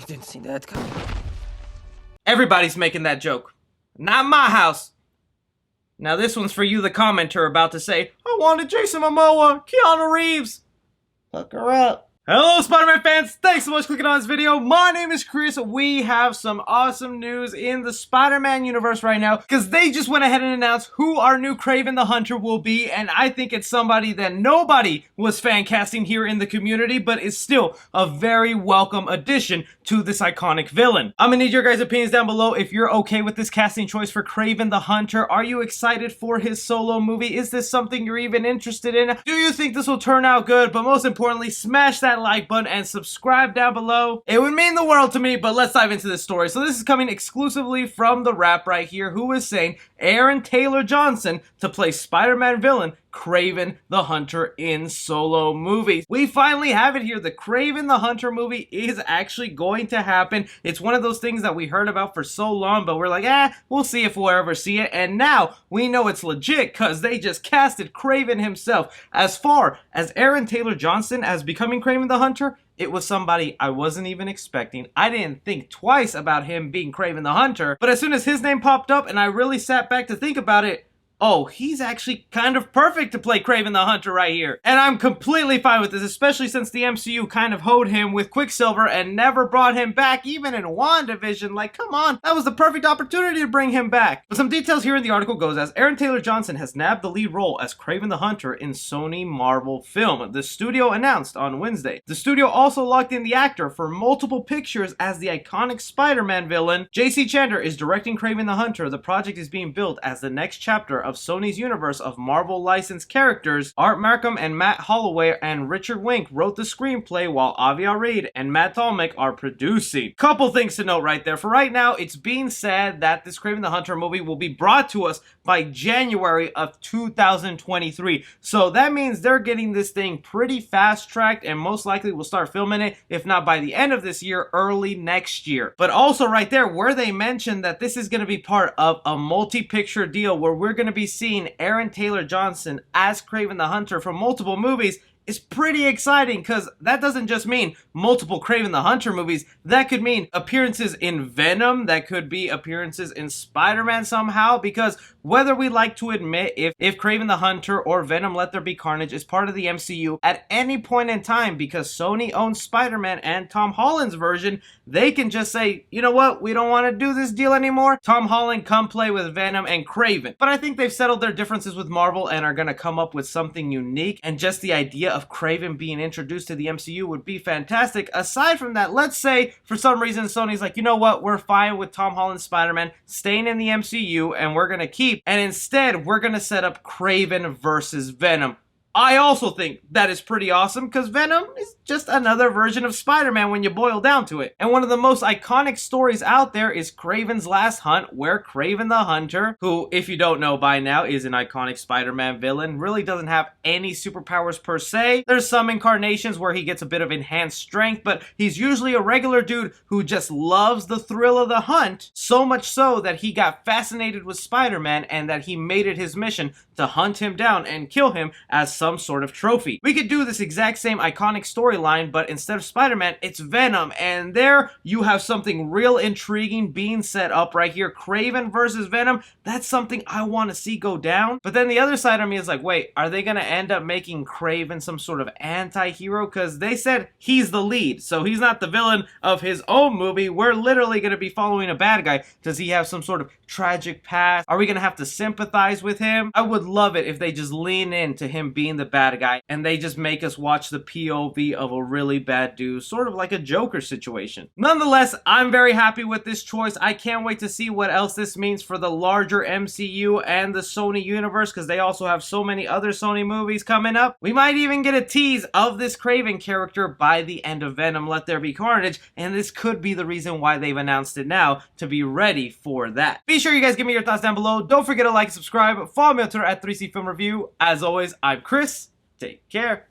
Didn't see that coming. Everybody's making that joke. Not my house. Now this one's for you, the commenter, about to say, I wanted Jason Momoa, Keanu Reeves. Hook her up. Hello Spider-Man fans, thanks so much for clicking on this video. My name is Chris. We have some awesome news in the Spider-Man universe right now because they just went ahead and announced who our new Kraven the Hunter will be, and I think it's somebody that nobody was fan casting here in the community, but is still a very welcome addition to this iconic villain. I'm gonna need your guys' opinions down below if you're okay with this casting choice for Kraven the Hunter. Are you excited for his solo movie? Is this something you're even interested in? Do you think this will turn out good? But most importantly, smash that like button and subscribe down below. It would mean the world to me, but let's dive into this story. So this is coming exclusively from The Wrap right here, who is saying Aaron Taylor Johnson to play Spider-Man villain Kraven the Hunter in solo movies. We finally have it here. The Kraven the Hunter movie is actually going to happen. It's one of those things that we heard about for so long, but we're like, we'll see if we'll ever see it. And now we know it's legit because they just casted Kraven himself. As far as Aaron Taylor Johnson as becoming Kraven the Hunter, it was somebody I wasn't even expecting. I didn't think twice about him being Kraven the Hunter, but as soon as his name popped up and I really sat back to think about it, oh, he's actually kind of perfect to play Kraven the Hunter right here. And I'm completely fine with this, especially since the MCU kind of hoed him with Quicksilver and never brought him back, even in WandaVision. Like, come on, that was the perfect opportunity to bring him back. But some details here in the article goes as Aaron Taylor Johnson has nabbed the lead role as Kraven the Hunter in Sony Marvel film. The studio announced on Wednesday. The studio also locked in the actor for multiple pictures as the iconic Spider-Man villain. J.C. Chandler is directing Kraven the Hunter. The project is being built as the next chapter of Sony's universe of Marvel licensed characters. Art Markham and Matt Holloway and Richard Wink wrote the screenplay, while Avi Reed and Matt Tolmach are producing. Couple things to note right there. For right now, it's being said that this Kraven the Hunter movie will be brought to us by January of 2023. So that means they're getting this thing pretty fast-tracked and most likely will start filming it, if not by the end of this year, early next year. But also right there, where they mentioned that this is going to be part of a multi-picture deal where we're going to be seeing Aaron Taylor Johnson as Kraven the Hunter from multiple movies, is pretty exciting because that doesn't just mean multiple Kraven the Hunter movies. That could mean appearances in Venom. That could be appearances in Spider-Man somehow, because whether we like to admit if Kraven the Hunter or Venom Let There Be Carnage is part of the MCU at any point in time, because Sony owns Spider-Man and Tom Holland's version, they can just say, you know what, we don't want to do this deal anymore. Tom Holland, come play with Venom and Kraven. But I think they've settled their differences with Marvel and are going to come up with something unique, and just the idea of Kraven being introduced to the MCU would be fantastic. Aside from that, let's say for some reason Sony's like, you know what, we're fine with Tom Holland's Spider-Man staying in the MCU and we're gonna keep, and instead we're gonna set up Kraven versus Venom. I also think that is pretty awesome because Venom is just another version of Spider-Man when you boil down to it. And one of the most iconic stories out there is Kraven's Last Hunt, where Kraven the Hunter, who, if you don't know by now, is an iconic Spider-Man villain, really doesn't have any superpowers per se. There's some incarnations where he gets a bit of enhanced strength, but he's usually a regular dude who just loves the thrill of the hunt, so much so that he got fascinated with Spider-Man and that he made it his mission to hunt him down and kill him as some sort of trophy. We could do this exact same iconic storyline, but instead of Spider-Man, it's Venom, and there you have something real intriguing being set up right here. Kraven versus Venom, that's something I want to see go down. But then the other side of me is like, wait, are they going to end up making Kraven some sort of anti-hero? Because they said he's the lead, so he's not the villain of his own movie. We're literally going to be following a bad guy. Does he have some sort of tragic past? Are we going to have to sympathize with him? I would love it if they just lean into him being the bad guy and they just make us watch the POV of a really bad dude, sort of like a Joker situation. Nonetheless, I'm very happy with this choice. I can't wait to see what else this means for the larger MCU and the Sony universe, because they also have so many other Sony movies coming up. We might even get a tease of this Kraven character by the end of Venom Let There Be Carnage, and this could be the reason why they've announced it now, to be ready for that. Be sure you guys give me your thoughts down below. Don't forget to like and subscribe. Follow me on Twitter at 3C Film Review. As always, I'm Chris. Take care.